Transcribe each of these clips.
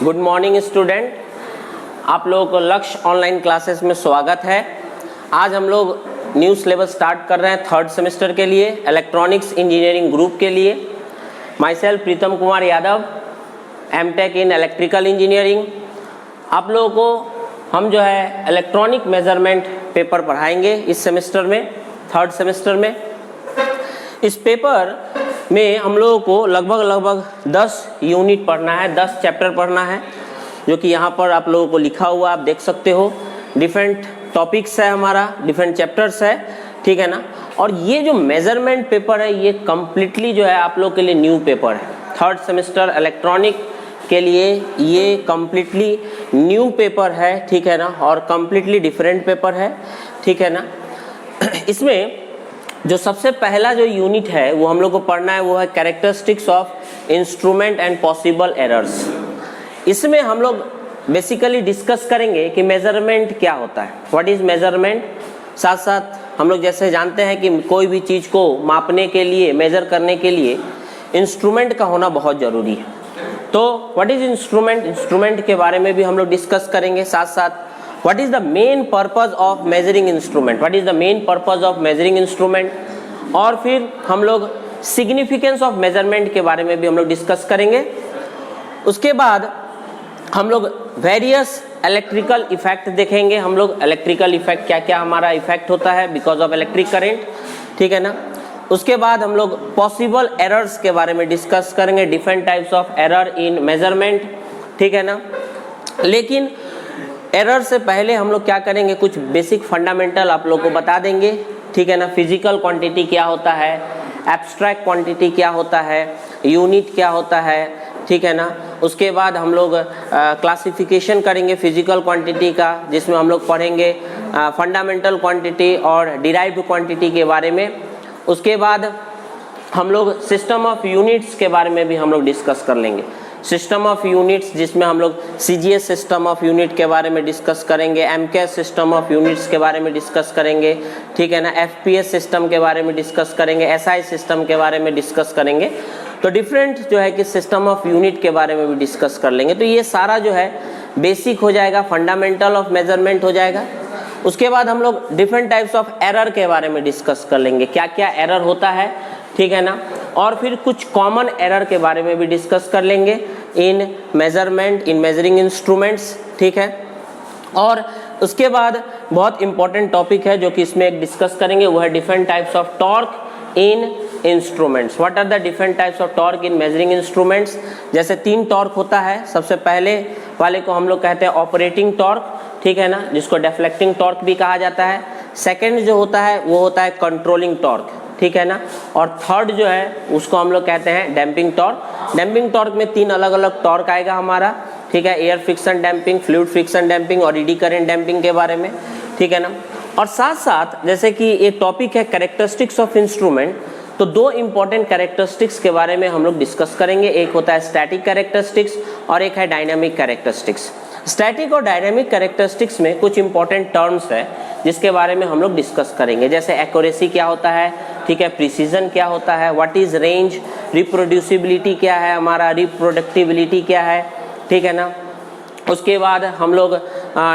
Good morning student, आप लोगों को लक्ष्य ऑनलाइन क्लासेस में स्वागत है। आज हम लोग न्यू सिलेबस स्टार्ट कर रहे हैं थर्ड सेमेस्टर के लिए, इलेक्ट्रॉनिक्स इंजीनियरिंग ग्रुप के लिए। Myself Pritam Kumar Yadav, MTech in electrical engineering. आप लोगों को हम जो है इलेक्ट्रॉनिक मेजरमेंट पेपर पढ़ाएंगे इस सेमेस्टर में, थर्ड सेमेस्टर में। इस पेपर में हम लोगों को लगभग 10 यूनिट पढ़ना है, 10 चैप्टर पढ़ना है, जो कि यहाँ पर आप लोगों को लिखा हुआ आप देख सकते हो। डिफरेंट टॉपिक्स है, हमारा डिफरेंट चैप्टर्स है, ठीक है ना। और ये जो मेजरमेंट पेपर है ये कम्प्लीटली जो है आप लोग के लिए न्यू पेपर है। थर्ड सेमेस्टर इलेक्ट्रॉनिक के लिए ये कम्प्लीटली न्यू पेपर है, ठीक है ना, और कम्प्लीटली डिफरेंट पेपर है, ठीक है ना। इसमें जो सबसे पहला जो यूनिट है वो हम लोग को पढ़ना है, वो है characteristics of instrument and possible errors. इसमें हम लोग बेसिकली डिस्कस करेंगे कि मेजरमेंट क्या होता है, व्हाट इज मेजरमेंट। साथ साथ हम लोग जैसे जानते हैं कि कोई भी चीज़ को मापने के लिए, मेजर करने के लिए इंस्ट्रूमेंट का होना बहुत ज़रूरी है। तो व्हाट इज इंस्ट्रूमेंट, इंस्ट्रूमेंट के बारे में भी हम लोग डिस्कस करेंगे। साथ साथ what is the main purpose of measuring instrument, what is the main purpose of measuring instrument, और फिर हम लोग significance of measurement के बारे में भी हम लोग डिस्कस करेंगे। उसके बाद हम लोग various electrical effect देखेंगे। हम लोग electrical effect क्या क्या हमारा effect होता है because of electric current, ठीक है ना। उसके बाद हम लोग possible errors के बारे में डिस्कस करेंगे, different types of error in measurement, ठीक है ना। लेकिन एरर से पहले हम लोग क्या करेंगे, कुछ बेसिक फंडामेंटल आप लोग को बता देंगे, ठीक है ना। फिजिकल क्वांटिटी क्या होता है, एब्स्ट्रैक्ट क्वांटिटी क्या होता है, यूनिट क्या होता है, ठीक है ना। उसके बाद हम लोग क्लासिफिकेशन करेंगे फिजिकल क्वांटिटी का, जिसमें हम लोग पढ़ेंगे फंडामेंटल क्वांटिटी और डिराइव्ड क्वांटिटी के बारे में। उसके बाद हम लोग सिस्टम ऑफ यूनिट्स के बारे में भी हम लोग डिस्कस कर लेंगे। सिस्टम ऑफ यूनिट्स, जिसमें हम लोग सीजीएस सिस्टम ऑफ यूनिट के बारे में डिस्कस करेंगे, एमकेएस सिस्टम ऑफ यूनिट्स के बारे में डिस्कस करेंगे, ठीक है ना। एफपीएस सिस्टम के बारे में डिस्कस करेंगे, एसआई सिस्टम के बारे में डिस्कस करेंगे। तो डिफरेंट जो है कि सिस्टम ऑफ यूनिट के बारे में भी डिस्कस कर लेंगे। तो ये सारा जो है बेसिक हो जाएगा, फंडामेंटल ऑफ मेजरमेंट हो जाएगा। उसके बाद हम लोग डिफरेंट टाइप्स ऑफ एरर के बारे में डिस्कस कर लेंगे, क्या क्या एरर होता है, ठीक है ना। और फिर कुछ कॉमन एरर के बारे में भी डिस्कस कर लेंगे इन मेजरमेंट, इन मेजरिंग इंस्ट्रूमेंट्स, ठीक है। और उसके बाद बहुत इंपॉर्टेंट टॉपिक है जो कि इसमें एक डिस्कस करेंगे, वो है different types of torque in instruments. What are the different types of torque in measuring instruments. जैसे 3 टॉर्क होता है। सबसे पहले वाले को हम लोग कहते हैं ऑपरेटिंग टॉर्क, ठीक है ना, जिसको डिफ्लेक्टिंग टॉर्क भी कहा जाता है। सेकेंड जो होता है वो होता है कंट्रोलिंग टॉर्क, ठीक है ना। और थर्ड जो है उसको हम लोग कहते हैं डैम्पिंग टॉर्क। डैम्पिंग टॉर्क में 3 अलग अलग टॉर्क आएगा हमारा, ठीक है। Air friction damping, fluid friction damping और ईडी करंट डैम्पिंग के बारे में, ठीक है ना। और साथ साथ जैसे कि ये टॉपिक है कैरेक्टरिस्टिक्स ऑफ इंस्ट्रूमेंट, तो 2 इंपॉर्टेंट कैरेक्टरिस्टिक्स के बारे में हम लोग डिस्कस करेंगे। एक होता है स्टैटिक कैरेक्टरिस्टिक्स और एक है डायनामिक कैरेक्टरिस्टिक्स। स्टैटिक और डायनामिक कैरेक्टरिस्टिक्स में कुछ इंपॉर्टेंट टर्म्स है जिसके बारे में हम लोग डिस्कस करेंगे। जैसे एक्यूरेसी क्या होता है, ठीक है, प्रिसीजन क्या होता है, व्हाट इज रेंज, रिप्रोड्यूसिबिलिटी क्या है हमारा, रिप्रोडक्टिबिलिटी क्या है, ठीक है ना। उसके बाद हम लोग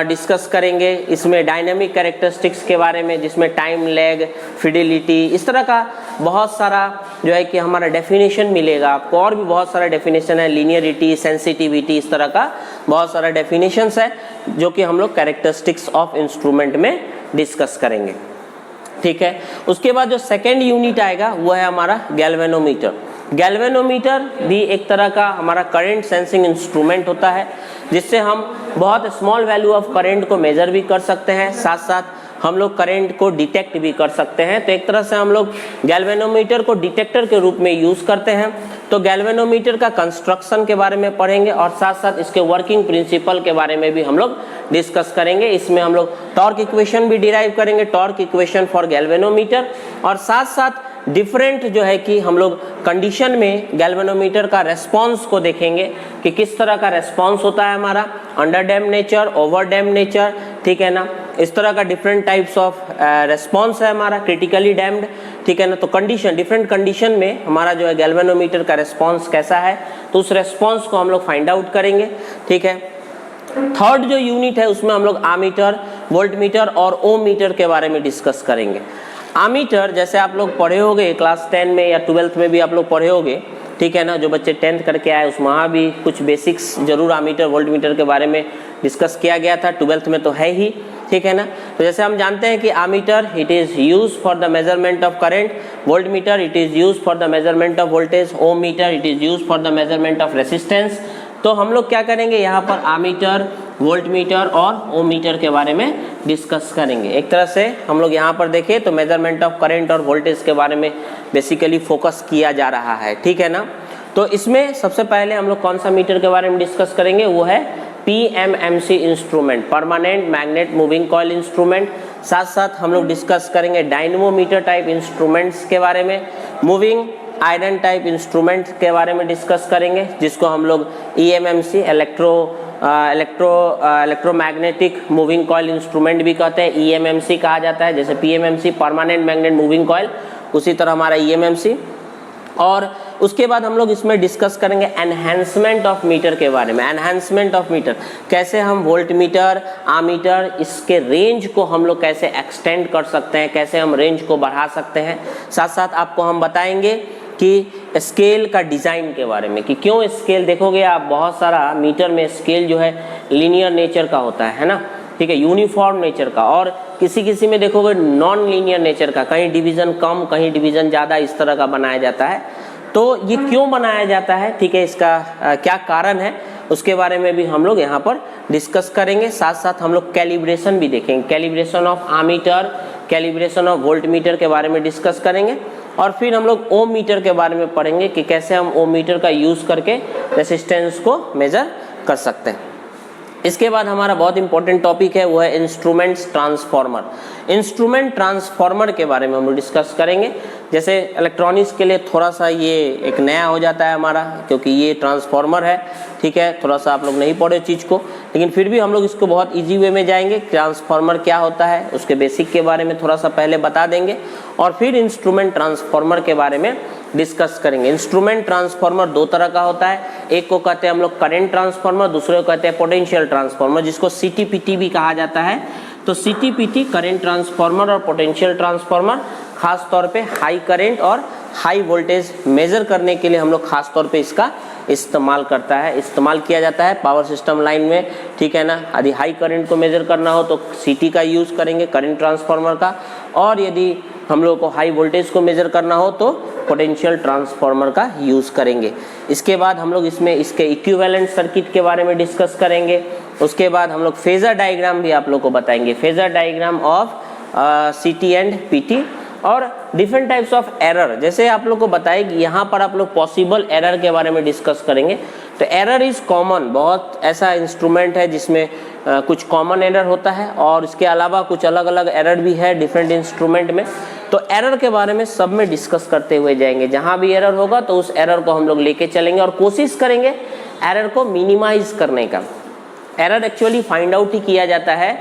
डिस्कस करेंगे इसमें डायनामिक कैरेक्टरिस्टिक्स के बारे में, जिसमें टाइम लैग, फिडिलिटी, इस तरह का बहुत सारा जो है कि हमारा डेफिनेशन मिलेगा आपको। और भी बहुत सारा डेफिनेशन है, लीनियरिटी, सेंसिटिविटी, इस तरह का बहुत सारा डेफिनेशंस है जो कि हम लोग कैरेक्टरिस्टिक्स ऑफ इंस्ट्रूमेंट में डिस्कस करेंगे, ठीक है। उसके बाद जो सेकेंड यूनिट आएगा वो है हमारा गैल्वेनोमीटर। गैल्वेनोमीटर भी एक तरह का हमारा करंट सेंसिंग इंस्ट्रूमेंट होता है, जिससे हम बहुत स्मॉल वैल्यू ऑफ करंट को मेजर भी कर सकते हैं, साथ साथ हम लोग करंट को डिटेक्ट भी कर सकते हैं। तो एक तरह से हम लोग गैल्वेनोमीटर को डिटेक्टर के रूप में यूज करते हैं। तो गैल्वेनोमीटर का कंस्ट्रक्शन के बारे में पढ़ेंगे और साथ साथ इसके वर्किंग प्रिंसिपल के बारे में भी हम लोग डिस्कस करेंगे। इसमें हम लोग टॉर्क इक्वेशन भी डिराइव करेंगे, टॉर्क इक्वेशन फॉर गैल्वेनोमीटर, और साथ साथ डिफरेंट जो है कि हम लोग कंडीशन में गैल्वेनोमीटर का रेस्पॉन्स को देखेंगे कि किस तरह का रेस्पॉन्स होता है हमारा, under dam nature, over dam nature, ठीक है ना, इस तरह का डिफरेंट टाइप्स ऑफ रेस्पॉन्स है हमारा क्रिटिकली डैम्ड, ठीक है ना। तो कंडीशन, डिफरेंट कंडीशन में हमारा जो है गैल्वेनोमीटर का रेस्पॉन्स कैसा है, तो उस रेस्पॉन्स को हम लोग फाइंड आउट करेंगे, ठीक है। थर्ड जो यूनिट है उसमें हम लोग आमीटर, वोल्टमीटर और ओम मीटर के बारे में डिस्कस करेंगे। आमीटर जैसे आप लोग पढ़े होंगे क्लास 10 में या 12th में भी आप लोग पढ़े होंगे, ठीक है ना। जो बच्चे 10th करके आए उसमें वहाँ भी कुछ बेसिक्स जरूर आमीटर वोल्टमीटर के बारे में डिस्कस किया गया था, 12th में तो है ही, ठीक है ना। तो जैसे हम जानते हैं कि ammeter it is use for the measurement of current, voltmeter it is use for the measurement of voltage, ohm meter it is use for the measurement of resistance. तो हम लोग क्या करेंगे यहाँ पर आमीटर, वोल्टमीटर और ओम मीटर के बारे में डिस्कस करेंगे। एक तरह से हम लोग यहाँ पर देखें तो मेजरमेंट ऑफ करंट और वोल्टेज के बारे में बेसिकली फोकस किया जा रहा है, ठीक है ना। तो इसमें सबसे पहले हम लोग कौन सा मीटर के बारे में डिस्कस करेंगे, वो है PMMC instrument, permanent magnet moving coil instrument. साथ साथ हम लोग डिस्कस करेंगे डायनेमोमीटर टाइप इंस्ट्रूमेंट्स के बारे में, मूविंग आयरन टाइप इंस्ट्रूमेंट के बारे में डिस्कस करेंगे, जिसको हम लोग EMMC electromagnetic moving coil instrument भी कहते हैं, EMMC कहा जाता है। जैसे PMMC permanent magnet moving coil, उसी तरह हमारा EMMC। और उसके बाद हम लोग इसमें डिस्कस करेंगे एनहांसमेंट ऑफ मीटर के बारे में। एनहांसमेंट ऑफ मीटर, कैसे हम वोल्ट मीटर, आमीटर, इसके रेंज को हम लोग कैसे एक्सटेंड कर सकते हैं, कैसे हम रेंज को बढ़ा सकते हैं। साथ साथ आपको हम बताएंगे कि स्केल का डिज़ाइन के बारे में, कि क्यों स्केल, देखोगे आप बहुत सारा मीटर में स्केल जो है लीनियर नेचर का होता है ना, ठीक है, यूनिफॉर्म नेचर का, और किसी किसी में देखोगे नॉन लीनियर नेचर का, कहीं डिवीज़न कम कहीं डिवीज़न ज़्यादा, इस तरह का बनाया जाता है। तो ये क्यों बनाया जाता है, ठीक है, इसका क्या कारण है, उसके बारे में भी हम लोग यहाँ पर डिस्कस करेंगे। साथ साथ हम लोग कैलिब्रेशन भी देखेंगे, calibration of ammeter, calibration of volt metre के बारे में डिस्कस करेंगे। और फिर हम लोग ओम मीटर के बारे में पढ़ेंगे कि कैसे हम ओम मीटर का यूज़ करके रेसिस्टेंस को मेजर कर सकते हैं। इसके बाद हमारा बहुत इंपॉर्टेंट टॉपिक है, वो है इंस्ट्रूमेंट्स ट्रांसफॉर्मर। इंस्ट्रूमेंट ट्रांसफॉर्मर के बारे में हम लोग डिस्कस करेंगे। जैसे इलेक्ट्रॉनिक्स के लिए थोड़ा सा ये एक नया हो जाता है हमारा, क्योंकि ये ट्रांसफॉर्मर है, ठीक है, थोड़ा सा आप लोग नहीं पढ़े चीज़ को, लेकिन फिर भी हम लोग इसको बहुत ईजी वे में जाएंगे। ट्रांसफॉर्मर क्या होता है उसके बेसिक के बारे में थोड़ा सा पहले बता देंगे, और फिर इंस्ट्रूमेंट ट्रांसफॉर्मर के बारे में डिस्कस करेंगे। इंस्ट्रूमेंट ट्रांसफॉर्मर दो तरह का होता है, एक को कहते हैं हम लोग करंट ट्रांसफॉर्मर, दूसरे को कहते हैं पोटेंशियल ट्रांसफॉर्मर, जिसको CTPT भी कहा जाता है। तो CTPT करंट ट्रांसफॉर्मर और पोटेंशियल ट्रांसफॉर्मर खास तौर पे हाई करंट और हाई वोल्टेज मेजर करने के लिए हम लोग खास तौर पे इसका इस्तेमाल किया जाता है पावर सिस्टम लाइन में, ठीक है ना। यदि हाई करंट को मेजर करना हो तो CT का यूज़ करेंगे, करंट ट्रांसफॉर्मर का, और यदि हम लोग को हाई वोल्टेज को मेजर करना हो तो पोटेंशियल ट्रांसफॉर्मर का यूज़ करेंगे। इसके बाद हम लोग इसमें इसके इक्विवेलेंट सर्किट के बारे में डिस्कस करेंगे। उसके बाद हम लोग फेजर डायग्राम भी आप लोग को बताएंगे, phasor diagram of CT and PT, और डिफरेंट टाइप्स ऑफ एरर, जैसे आप लोग को बताएगी यहाँ पर आप लोग पॉसिबल एरर के बारे में डिस्कस करेंगे। तो एरर इज़ कॉमन, बहुत ऐसा इंस्ट्रूमेंट है जिसमें कुछ कॉमन एरर होता है, और इसके अलावा कुछ अलग अलग एरर भी है डिफरेंट इंस्ट्रूमेंट में। तो एरर के बारे में सब में डिस्कस करते हुए जाएंगे, जहाँ भी एरर होगा तो उस एरर को हम लोग लेके चलेंगे और कोशिश करेंगे एरर को मिनिमाइज करने का। एरर एक्चुअली फाइंड आउट ही किया जाता है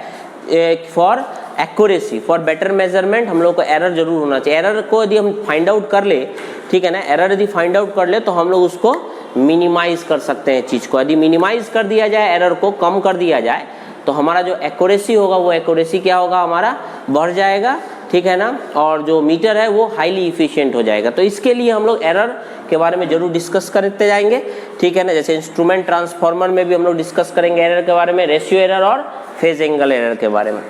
for accuracy, for better measurement. हम लोग को एरर जरूर होना चाहिए। एरर को यदि हम फाइंड आउट कर ले, ठीक है ना, एरर यदि फाइंड आउट कर ले तो हम लोग उसको मिनिमाइज कर सकते हैं चीज़ को। यदि मिनिमाइज कर दिया जाए, एरर को कम कर दिया जाए, तो हमारा जो एक्यूरेसी होगा वो एक्यूरेसी क्या होगा, हमारा बढ़ जाएगा, ठीक है ना, और जो मीटर है वो हाईली इफिशिएंट हो जाएगा। तो इसके लिए हम लोग एरर के बारे में जरूर डिस्कस करते जाएंगे, ठीक है ना। जैसे इंस्ट्रूमेंट ट्रांसफॉर्मर में भी हम लोग डिस्कस करेंगे एरर के बारे में, रेशियो एरर और फेज एंगल एरर के बारे में।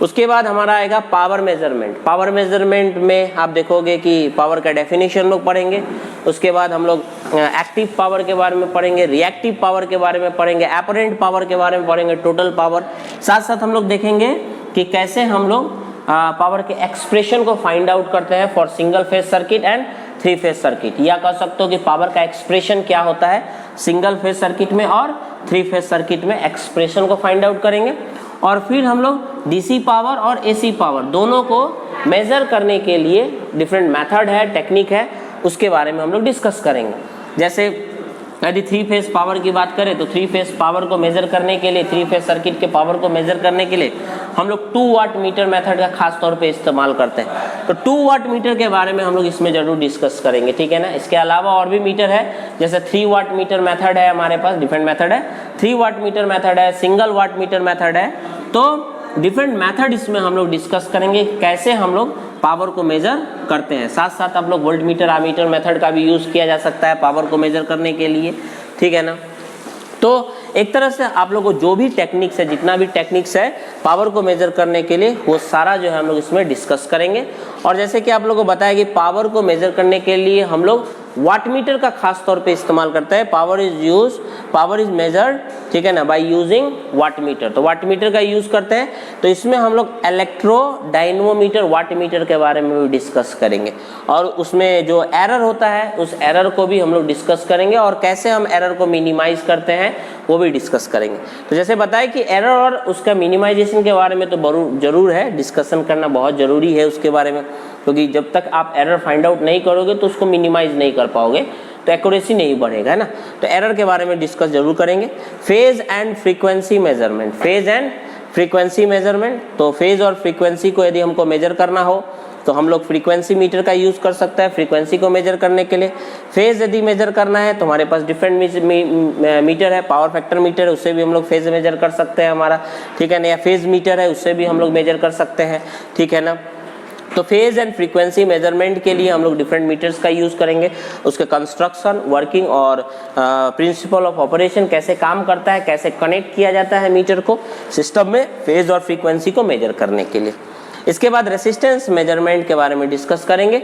उसके बाद हमारा आएगा पावर मेजरमेंट। पावर मेजरमेंट में आप देखोगे कि पावर का डेफिनेशन लोग पढ़ेंगे। उसके बाद हम लोग एक्टिव पावर के बारे में पढ़ेंगे, रिएक्टिव पावर के बारे में पढ़ेंगे, अपरेंट पावर के बारे में पढ़ेंगे, टोटल पावर। साथ साथ हम लोग देखेंगे कि कैसे हम लोग पावर के एक्सप्रेशन को फाइंड आउट करते हैं for single phase circuit and 3 phase circuit, या कह सकते हो कि पावर का एक्सप्रेशन क्या होता है सिंगल फेज सर्किट में और 3 फेज सर्किट में, एक्सप्रेशन को फाइंड आउट करेंगे। और फिर हम लोग DC पावर और AC पावर दोनों को मेजर करने के लिए डिफरेंट मेथड है, टेक्निक है, उसके बारे में हम लोग डिस्कस करेंगे। जैसे यदि 3 फेज पावर की बात करें तो 3 फेज पावर को मेजर करने के लिए, 3 फेज सर्किट के पावर को मेजर करने के लिए हम लोग 2 वाट मीटर मेथड का खास तौर पे इस्तेमाल करते हैं। तो 2 वाट मीटर के बारे में हम लोग इसमें जरूर डिस्कस करेंगे, ठीक है ना। इसके अलावा और भी मीटर है, जैसे 3 वाट मीटर मेथड है, हमारे पास डिफरेंट मेथड है, 3 वाट मीटर मेथड है, सिंगल वाट मीटर मेथड है। तो डिफरेंट मेथड इसमें हम लोग डिस्कस करेंगे, कैसे हम लोग पावर को मेजर करते हैं। साथ साथ आप लोग वोल्ट मीटर, आमीटर मेथड का भी यूज़ किया जा सकता है पावर को मेजर करने के लिए, ठीक है ना। तो एक तरह से आप लोगों को जो भी टेक्निक्स है, जितना भी टेक्निक्स है पावर को मेजर करने के लिए, वो सारा जो है हम लोग इसमें डिस्कस करेंगे। और जैसे कि आप लोगों को बताया कि पावर को मेजर करने के लिए हम लोग वाट मीटर का खास तौर पे इस्तेमाल करते हैं। पावर इज मेजर्ड, ठीक है ना, बाय यूजिंग वाट मीटर। तो वाट मीटर का यूज करते हैं। तो इसमें हम लोग इलेक्ट्रो डायनमोमीटर, वाट मीटर के बारे में भी डिस्कस करेंगे, और उसमें जो एरर होता है उस एरर को भी हम लोग डिस्कस करेंगे, और कैसे हम एरर को मिनिमाइज करते हैं वो भी डिस्कस करेंगे। तो जैसे बताया कि एरर और उसका मिनिमाइजेशन के बारे में तो जरूर है, डिस्कशन करना बहुत जरूरी है उसके बारे में, क्योंकि जब तक आप एरर फाइंड आउट नहीं करोगे तो उसको मिनिमाइज नहीं कर पाओगे, तो एक्यूरेसी नहीं बढ़ेगा, है ना। तो एरर के बारे में डिस्कस जरूर करेंगे। Phase and frequency measurement, phase and frequency measurement. तो फेज और फ्रीक्वेंसी को यदि हमको मेजर करना हो तो हम लोग फ्रीक्वेंसी मीटर का यूज़ कर सकते हैं फ्रीक्वेंसी को मेजर करने के लिए। फेज यदि मेजर करना है तो हमारे पास डिफरेंट मीटर है, पावर फैक्टर मीटर है, उससे भी हम लोग फेज मेजर कर सकते हैं हमारा, ठीक है ना। या फेज मीटर है, उससे भी हम लोग मेजर कर सकते हैं, ठीक है ना। तो फेज एंड फ्रीक्वेंसी मेजरमेंट के लिए हम लोग डिफरेंट मीटर्स का यूज़ करेंगे, उसके कंस्ट्रक्शन, वर्किंग और प्रिंसिपल ऑफ ऑपरेशन, कैसे काम करता है, कैसे कनेक्ट किया जाता है मीटर को सिस्टम में फेज और फ्रीक्वेंसी को मेजर करने के लिए। इसके बाद रेसिस्टेंस मेजरमेंट के बारे में डिस्कस करेंगे।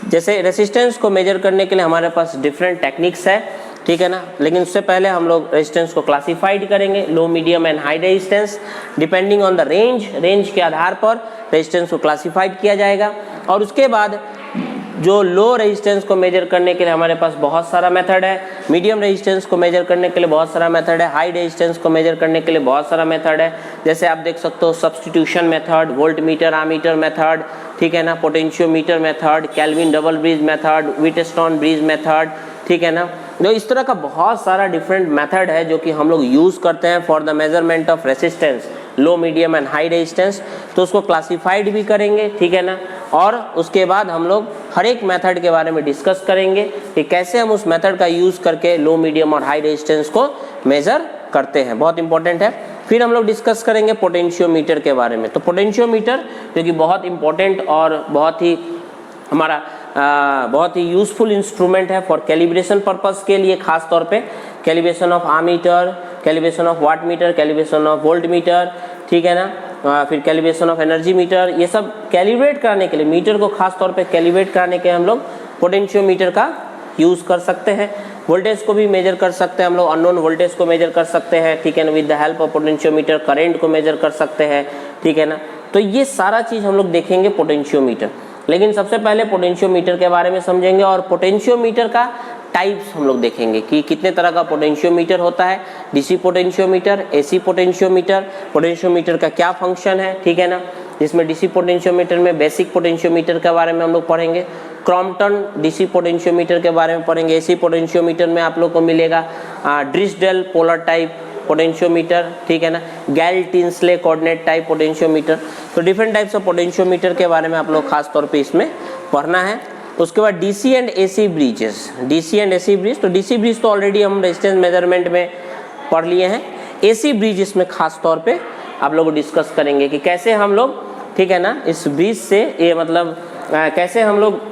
जैसे रेसिस्टेंस को मेजर करने के लिए हमारे पास डिफरेंट टेक्निक्स है, ठीक है ना। लेकिन उससे पहले हम लोग रेजिस्टेंस को क्लासिफाइड करेंगे, low, medium and high resistance, depending on the range के आधार पर रेजिस्टेंस को क्लासिफाइड किया जाएगा। और उसके बाद जो लो रेजिस्टेंस को मेजर करने के लिए हमारे पास बहुत सारा मेथड है, मीडियम रेजिस्टेंस को मेजर करने के लिए बहुत सारा मेथड है, हाई रेजिस्टेंस को मेजर करने के लिए बहुत सारा मेथड है। जैसे आप देख सकते हो substitution method, volt meter, ammeter method, ठीक है ना, potentiometer method, kelvin double bridge method, Wheatstone bridge method, ठीक है ना। तो इस तरह का बहुत सारा डिफरेंट मेथड है जो कि हम लोग यूज़ करते हैं for the measurement of resistance, low, medium and high resistance. तो उसको क्लासिफाइड भी करेंगे, ठीक है ना। और उसके बाद हम लोग हर एक मेथड के बारे में डिस्कस करेंगे कि कैसे हम उस मेथड का यूज़ करके लो, मीडियम और हाई रेजिस्टेंस को मेजर करते हैं, बहुत इंपॉर्टेंट है। फिर हम लोग डिस्कस करेंगे पोटेंशियोमीटर के बारे में। तो पोटेंशियोमीटर जो कि बहुत इंपॉर्टेंट और बहुत ही हमारा बहुत ही यूजफुल इंस्ट्रूमेंट है फॉर कैलिब्रेशन पर्पस के लिए, खास तौर पे calibration of ammeter, calibration of watt meter, calibration of volt meter, ठीक है ना। फिर कैलिब्रेशन ऑफ एनर्जी मीटर, ये सब कैलिब्रेट करने के लिए, मीटर को खास तौर पे कैलिब्रेट करने के हम लोग पोटेंशियोमीटर का यूज़ कर सकते हैं। वोल्टेज को भी मेजर कर सकते हैं हम लोग, अननोन वोल्टेज को मेजर कर सकते हैं, ठीक है ना, with the help of potentiometer. Current को मेजर कर सकते हैं, ठीक है ना। तो ये सारा चीज़ हम लोग देखेंगे पोटेंशियोमीटर। लेकिन सबसे पहले पोटेंशियोमीटर के बारे में समझेंगे, और पोटेंशियोमीटर का टाइप्स हम लोग देखेंगे कि कितने तरह का पोटेंशियोमीटर होता है, DC potentiometer, AC potentiometer, potentiometer का क्या फंक्शन है, ठीक है ना। जिसमें डीसी पोटेंशियोमीटर में बेसिक पोटेंशियोमीटर के बारे में हम लोग पढ़ेंगे, क्रॉम्पटन डीसी पोटेंशियोमीटर के बारे में पढ़ेंगे। एसी पोटेंशियोमीटर में आप लोग को मिलेगा ड्रिसडेल पोलर टाइप पोटेंशियोमीटर, ठीक है ना, गैल टिंसले कोऑर्डिनेट टाइप पोटेंशियोमीटर। तो डिफरेंट टाइप्स ऑफ पोटेंशियोमीटर के बारे में आप लोग खास तौर पे इसमें पढ़ना है। उसके बाद DC and AC bridges, DC and AC bridge. तो डीसी ब्रिज तो ऑलरेडी हम रेजिस्टेंस मेजरमेंट में पढ़ लिए हैं। एसी ब्रिज इसमें खास तौर पे आप लोग डिस्कस करेंगे कि कैसे हम लोग, ठीक है ना, इस ब्रिज से ये मतलब कैसे हम लोग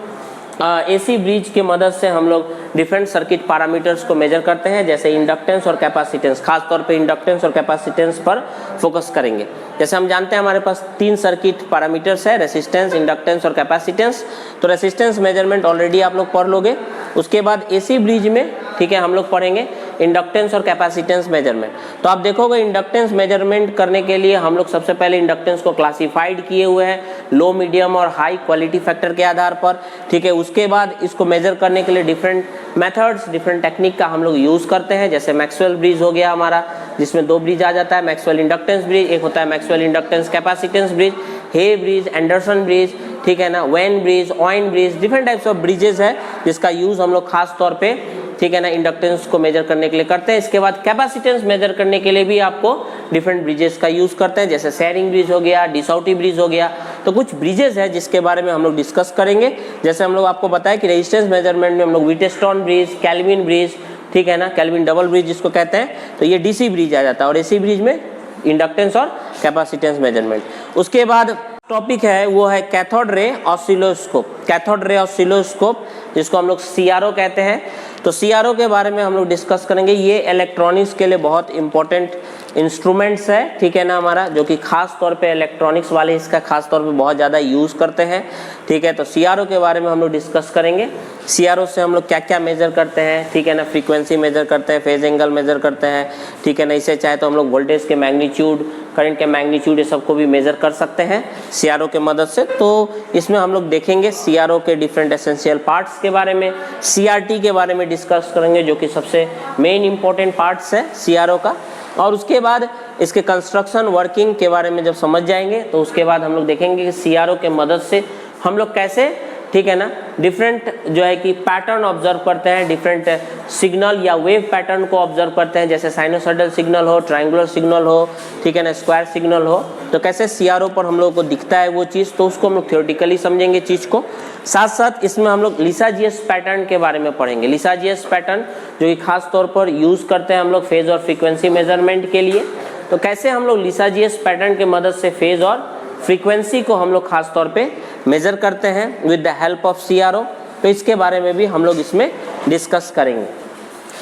एसी ब्रिज की मदद से हम लोग डिफरेंट सर्किट पैरामीटर्स को मेजर करते हैं, जैसे इंडक्टेंस और कैपेसिटेंस। खास तौर पे इंडक्टेंस और कैपेसिटेंस पर फोकस करेंगे। जैसे हम जानते हैं हमारे पास 3 सर्किट पैरामीटर्स है, रेसिस्टेंस, इंडक्टेंस और कैपेसिटेंस। तो रेसिस्टेंस मेजरमेंट ऑलरेडी आप लोग पढ़ लोगे। उसके बाद एसी ब्रिज में, ठीक है, हम लोग पढ़ेंगे इंडक्टेंस और कैपेसिटेंस मेजरमेंट। तो आप देखोगे इंडक्टेंस मेजरमेंट करने के लिए हम लोग सबसे पहले इंडक्टेंस को क्लासिफाइड किए हुए हैं लो, मीडियम और हाई क्वालिटी फैक्टर के आधार पर, ठीक है। उसके बाद इसको मेजर करने के लिए डिफरेंट मेथड्स, डिफरेंट टेक्निक का हम लोग यूज़ करते हैं। जैसे मैक्सवेल ब्रिज हो गया हमारा, जिसमें 2 ब्रिज आ जाता है, मैक्सवेल इंडक्टेंस ब्रिज, एक होता है मैक्सवेल इंडक्टेंस कैपेसिटेंस ब्रिज, हे ब्रिज, एंडरसन ब्रिज, ठीक है ना, Wien bridge, Eoin bridge, different types of bridges है जिसका यूज़ हम लोग खास तौर पे ठीक है ना, इंडक्टेंस को मेजर करने के लिए करते हैं। इसके बाद कैपेसिटेंस मेजर करने के लिए भी आपको डिफरेंट ब्रिजेस का यूज़ करते हैं, जैसे शेयरिंग ब्रिज हो गया, डिसॉटी ब्रिज हो गया। तो कुछ ब्रिजेस है जिसके बारे में हम लोग डिस्कस करेंगे। जैसे हम लोग आपको बताया कि रेजिस्टेंस मेजरमेंट में हम लोग व्हीटस्टोन ब्रिज, कैल्विन ब्रिज, ठीक है ना, कैल्विन डबल ब्रिज जिसको कहते हैं, तो ये डीसी ब्रिज आ जाता है। और एसी ब्रिज में इंडक्टेंस और कैपेसिटेंस मेजरमेंट। उसके बाद टॉपिक है वो है cathode ray oscilloscope. Cathode ray oscilloscope जिसको हम लोग सीआरओ कहते हैं। तो सीआरओ के बारे में हम लोग डिस्कस करेंगे। ये इलेक्ट्रॉनिक्स के लिए बहुत इंपॉर्टेंट इंस्ट्रूमेंट्स है, ठीक है ना हमारा, जो कि खास तौर पे इलेक्ट्रॉनिक्स वाले इसका खास तौर पे बहुत ज़्यादा यूज़ करते हैं, ठीक है। तो सीआरओ के बारे में हम लोग डिस्कस करेंगे। सीआरओ से हम लोग क्या क्या मेजर करते हैं, ठीक है ना, फ्रीक्वेंसी मेजर करते हैं, फेज एंगल मेजर करते हैं, ठीक है ना। इससे चाहे तो हम लोग वोल्टेज के मैग्नीट्यूड, करंट के मैग्नीट्यूड, ये सबको भी मेजर कर सकते हैं सीआरओ के मदद से। तो इसमें हम लोग देखेंगे सीआरओ के डिफरेंट एसेंशियल पार्ट्स के बारे में, सीआरटी के बारे में डिस्कस करेंगे जो कि सबसे मेन इंपॉर्टेंट पार्ट्स है सीआरओ का। और उसके बाद इसके कंस्ट्रक्शन वर्किंग के बारे में जब समझ जाएंगे तो उसके बाद हम लोग देखेंगे कि सीआरओ के मदद से हम लोग कैसे, ठीक है ना, डिफरेंट जो है कि पैटर्न ऑब्जर्व करते हैं, डिफरेंट सिग्नल या वेव पैटर्न को ऑब्जर्व करते हैं, जैसे साइनोसॉइडल सिग्नल हो, ट्रायंगुलर सिग्नल हो, ठीक है ना, स्क्वायर सिग्नल हो, तो कैसे सीआरओ पर हम लोगों को दिखता है वो चीज़, तो उसको हम लोग थ्योरेटिकली समझेंगे चीज़ को। साथ साथ इसमें हम लोग लिसाजियस पैटर्न के बारे में पढ़ेंगे। लिसाजियस पैटर्न जो कि खास तौर पर यूज़ करते हैं हम लोग फेज और फ्रीक्वेंसी मेजरमेंट के लिए। तो कैसे हम लोग लिसाजियस पैटर्न के मदद से फेज और फ्रीक्वेंसी को हम लोग खास तौर पे मेजर करते हैं with the help of CRO, तो इसके बारे में भी हम लोग इसमें डिस्कस करेंगे,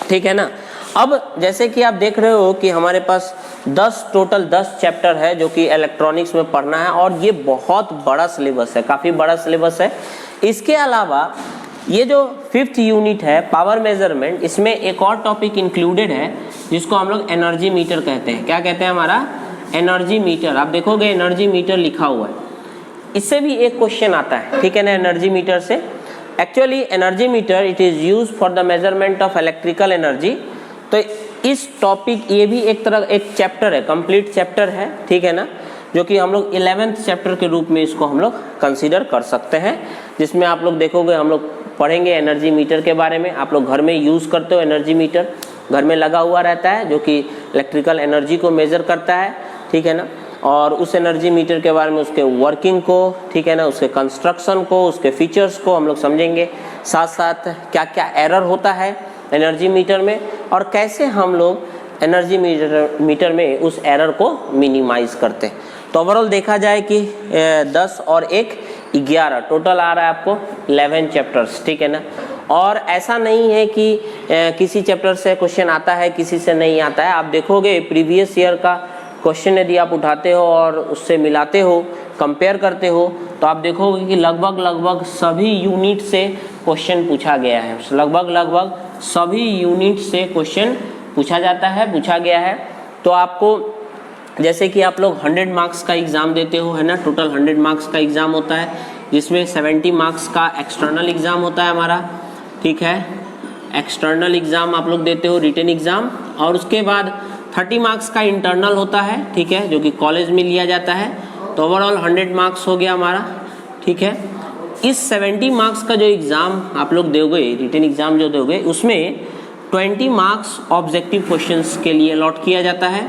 ठीक है ना। अब जैसे कि आप देख रहे हो कि हमारे पास टोटल 10 चैप्टर है जो कि इलेक्ट्रॉनिक्स में पढ़ना है, और ये बहुत बड़ा सिलेबस है, काफ़ी बड़ा सिलेबस है। इसके अलावा ये जो 5th यूनिट है पावर मेजरमेंट, इसमें एक और टॉपिक इंक्लूडेड है जिसको हम लोग एनर्जी मीटर कहते हैं। क्या कहते हैं हमारा? Energy meter. आप देखोगे एनर्जी मीटर लिखा हुआ है, इससे भी एक क्वेश्चन आता है, ठीक है ना, एनर्जी मीटर से। Actually energy meter it is use for the measurement of electrical energy. तो इस टॉपिक, ये भी एक तरह एक चैप्टर है, कंप्लीट चैप्टर है, ठीक है ना, जो कि हम लोग 11th चैप्टर के रूप में इसको हम लोग कंसीडर कर सकते हैं, जिसमें आप लोग देखोगे हम लोग पढ़ेंगे एनर्जी मीटर के बारे में। आप लोग घर में यूज़ करते हो एनर्जी मीटर, घर में लगा हुआ रहता है, जो कि इलेक्ट्रिकल एनर्जी को मेज़र करता है, ठीक है ना। और उस एनर्जी मीटर के बारे में, उसके वर्किंग को, ठीक है ना, उसके कंस्ट्रक्शन को, उसके फीचर्स को हम लोग समझेंगे। साथ साथ क्या क्या एरर होता है एनर्जी मीटर में, और कैसे हम लोग एनर्जी मीटर में उस एरर को मिनिमाइज करते हैं। तो ओवरऑल देखा जाए कि 10 और 1 11 टोटल आ रहा है आपको 11 चैप्टर्स, ठीक है ना। और ऐसा नहीं है कि किसी चैप्टर से क्वेश्चन आता है, किसी से नहीं आता है। आप देखोगे प्रीवियस ईयर का क्वेश्चन यदि आप उठाते हो और उससे मिलाते हो, कंपेयर करते हो, तो आप देखोगे कि लगभग सभी यूनिट से क्वेश्चन पूछा गया है। लगभग सभी यूनिट से क्वेश्चन पूछा गया है। तो आपको जैसे कि आप लोग 100 मार्क्स का एग्ज़ाम देते हो, है ना, टोटल 100 मार्क्स का एग्ज़ाम होता है, जिसमें 70 मार्क्स का एक्सटर्नल एग्ज़ाम होता है हमारा, ठीक है। एक्सटर्नल एग्ज़ाम आप लोग देते हो, रिटन एग्ज़ाम, और उसके बाद 30 मार्क्स का इंटरनल होता है, ठीक है, जो कि कॉलेज में लिया जाता है। तो ओवरऑल 100 मार्क्स हो गया हमारा, ठीक है। इस 70 मार्क्स का जो एग्ज़ाम आप लोग दोगे, रिटन एग्ज़ाम जो दोगे, उसमें 20 मार्क्स ऑब्जेक्टिव क्वेश्चंस के लिए अलॉट किया जाता है,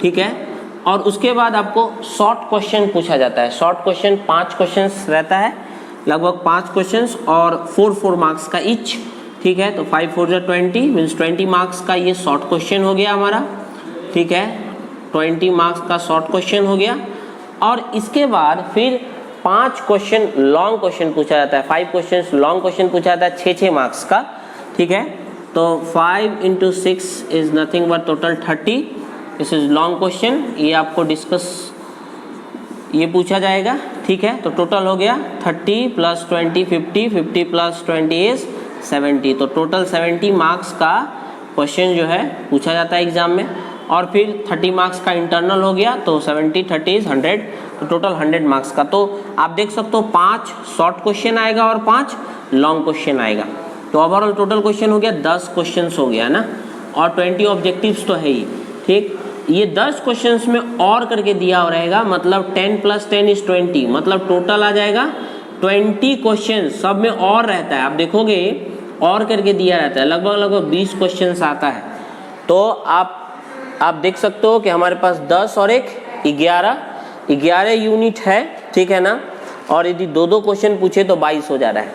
ठीक है। और उसके बाद आपको शॉर्ट क्वेश्चन पूछा जाता है। शॉर्ट क्वेश्चन 5 क्वेश्चंस रहता है, लगभग 5 क्वेश्चंस, और 4 मार्क्स का ईच, ठीक है। तो 5 4 जा 20 मीन्स 20 मार्क्स का ये शॉर्ट क्वेश्चन हो गया हमारा, ठीक है। 20 मार्क्स का शॉर्ट क्वेश्चन हो गया। और इसके बाद फिर 5 क्वेश्चन लॉन्ग क्वेश्चन पूछा जाता है। 5 क्वेश्चन लॉन्ग क्वेश्चन पूछा जाता है 6 मार्क्स का, ठीक है। तो 5 × 6 is nothing but total 30। This is long question, ये आपको डिस्कस ये पूछा जाएगा, ठीक है। तो टोटल हो गया 30 + 20 50, 50 + 20 इज 70। तो टोटल 70 मार्क्स का क्वेश्चन जो है पूछा जाता है एग्जाम में। और फिर 30 मार्क्स का इंटरनल हो गया, तो 70 30 इज 100, तो टोटल 100 मार्क्स का। तो आप देख सकते हो 5 शॉर्ट क्वेश्चन आएगा और 5 लॉन्ग क्वेश्चन आएगा। तो ओवरऑल टोटल क्वेश्चन हो गया 10 क्वेश्चन हो गया ना, और 20 ऑब्जेक्टिव्स तो है ही, ठीक। ये 10 क्वेश्चंस में और करके दिया हो रहेगा, मतलब 10 + 10 इज 20, मतलब टोटल आ जाएगा 20 क्वेश्चन, सब में और रहता है। आप देखोगे और करके दिया रहता है, लगभग 20 क्वेश्चन आता है। तो आप देख सकते हो कि हमारे पास 10 और 1 11 यूनिट है, ठीक है ना। और यदि 2 क्वेश्चन पूछे तो 22 हो जा रहा है,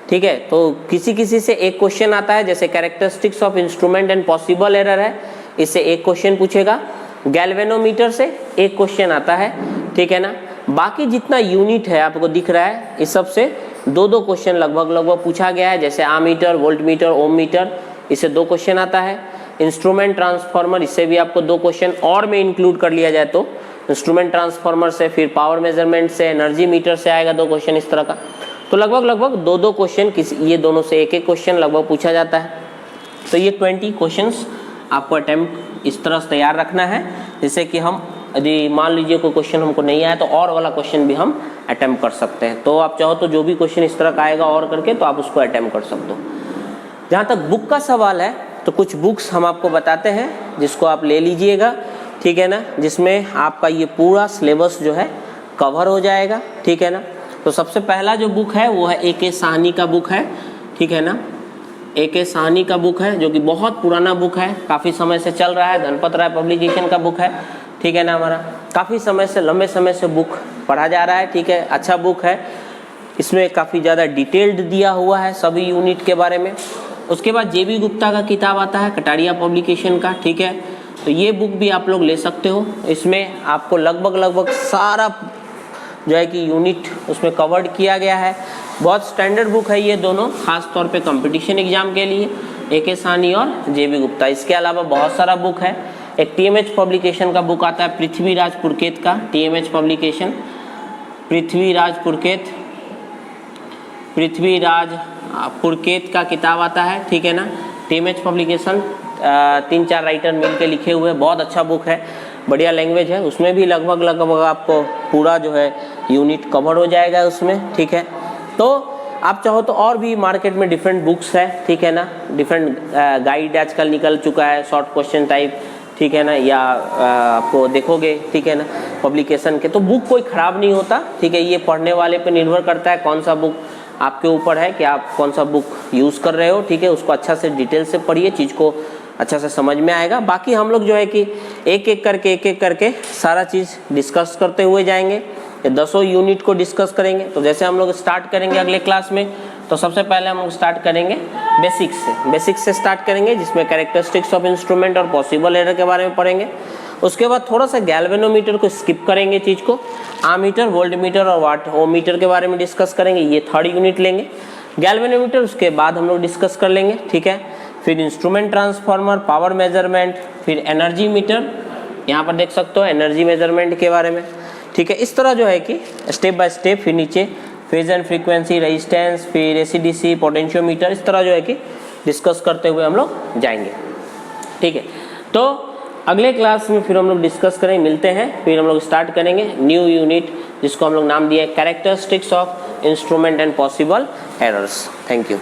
ठीक है। तो किसी से एक क्वेश्चन आता है, जैसे characteristics of instrument and possible error है, इससे एक क्वेश्चन पूछेगा। गैल्वेनोमीटर से एक क्वेश्चन आता है, ठीक है ना। बाकी जितना यूनिट है आपको दिख रहा है, इस सब से 2 क्वेश्चन लगभग पूछा गया है, जैसे आमीटर, वोल्ट मीटर, ओम मीटर, इससे 2 क्वेश्चन आता है। इंस्ट्रूमेंट ट्रांसफार्मर, इससे भी आपको 2 क्वेश्चन और में इंक्लूड कर लिया जाए तो इंस्ट्रूमेंट ट्रांसफार्मर से, फिर पावर मेजरमेंट से, एनर्जी मीटर से आएगा 2 क्वेश्चन इस तरह का। तो लगभग 2 क्वेश्चन, ये दोनों से एक क्वेश्चन लगभग पूछा जाता है। तो ये 20 क्वेश्चंस आपको अटेम्प्ट इस तरह से तैयार रखना है, जिससे कि हम यदि मान लीजिए कोई क्वेश्चन हमको नहीं आया तो और वाला क्वेश्चन भी हम अटेम्प्ट कर सकते हैं। तो आप चाहो तो जो भी क्वेश्चन इस तरह का आएगा और करके तो आप उसको अटेम्प्ट कर सकते हो। जहाँ तक बुक का सवाल है तो कुछ बुक्स हम आपको बताते हैं जिसको आप ले लीजिएगा, ठीक है ना, जिसमें आपका ये पूरा सिलेबस जो है कवर हो जाएगा, ठीक है ना। तो सबसे पहला जो बुक है वो है A.K. साहनी का बुक है, ठीक है ना। A.K. साहनी का बुक है जो कि बहुत पुराना बुक है, काफ़ी समय से चल रहा है। धनपत राय पब्लिकेशन का बुक है, ठीक है ना। हमारा काफ़ी समय से, लंबे समय से बुक पढ़ा जा रहा है, ठीक है। अच्छा बुक है, इसमें काफ़ी ज़्यादा डिटेल्ड दिया हुआ है सभी यूनिट के बारे में। उसके बाद J.B. गुप्ता का किताब आता है, कटारिया पब्लिकेशन का, ठीक है। तो ये बुक भी आप लोग ले सकते हो। इसमें आपको लगभग सारा जो है कि यूनिट उसमें कवर्ड किया गया है। बहुत स्टैंडर्ड बुक है ये दोनों, खास तौर पे कंपटीशन एग्जाम के लिए, A.K. साहनी और J.B. गुप्ता। इसके अलावा बहुत सारा बुक है। एक TMH पब्लिकेशन का बुक आता है, पृथ्वीराज पुरकेत का, TMH पब्लिकेशन, पृथ्वीराज पुरकेत का किताब आता है, ठीक है ना। TMH पब्लिकेशन 3-4 राइटर मिल के लिखे हुए, बहुत अच्छा बुक है, बढ़िया लैंग्वेज है। उसमें भी लगभग आपको पूरा जो है यूनिट कवर हो जाएगा उसमें, ठीक है। तो आप चाहो तो और भी मार्केट में डिफरेंट बुक्स है, ठीक है ना। डिफरेंट गाइड आजकल निकल चुका है, शॉर्ट क्वेश्चन टाइप, ठीक है ना, या आपको देखोगे, ठीक है ना, पब्लिकेशन के। तो बुक कोई ख़राब नहीं होता, ठीक है। ये पढ़ने वाले पे निर्भर करता है, कौन सा बुक आपके ऊपर है कि आप कौन सा बुक यूज़ कर रहे हो, ठीक है। उसको अच्छा से डिटेल से पढ़िए, चीज़ को अच्छा से समझ में आएगा। बाकी हम लोग जो है कि एक एक करके सारा चीज़ डिस्कस करते हुए जाएंगे। ये 10 यूनिट को डिस्कस करेंगे। तो जैसे हम लोग स्टार्ट करेंगे अगले क्लास में, तो सबसे पहले हम लोग स्टार्ट करेंगे बेसिक्स से स्टार्ट करेंगे, जिसमें कैरेक्टरिस्टिक्स ऑफ इंस्ट्रूमेंट और पॉसिबल एरर के बारे में पढ़ेंगे। उसके बाद थोड़ा सा गैल्वेनोमीटर को स्किप करेंगे, चीज़ को आमीटर, वोल्ट मीटर और वाट ओम मीटर के बारे में डिस्कस करेंगे। ये 3rd यूनिट लेंगे गैल्वेनोमीटर। उसके बाद हम लोग डिस्कस कर लेंगे, ठीक है। फिर इंस्ट्रूमेंट ट्रांसफार्मर, पावर मेजरमेंट, फिर एनर्जी मीटर, यहाँ पर देख सकते हो एनर्जी मेजरमेंट के बारे में, ठीक है। इस तरह जो है कि स्टेप बाय स्टेप, फिर नीचे फेज एंड फ्रीक्वेंसी, रेजिस्टेंस, फिर AC/DC, पोटेंशियोमीटर, इस तरह जो है कि डिस्कस करते हुए हम लोग जाएंगे, ठीक है। तो अगले क्लास में फिर हम लोग डिस्कस करें, मिलते हैं, फिर हम लोग स्टार्ट करेंगे न्यू यूनिट, जिसको हम लोग नाम दिया है characteristics of instrument and possible errors. Thank you.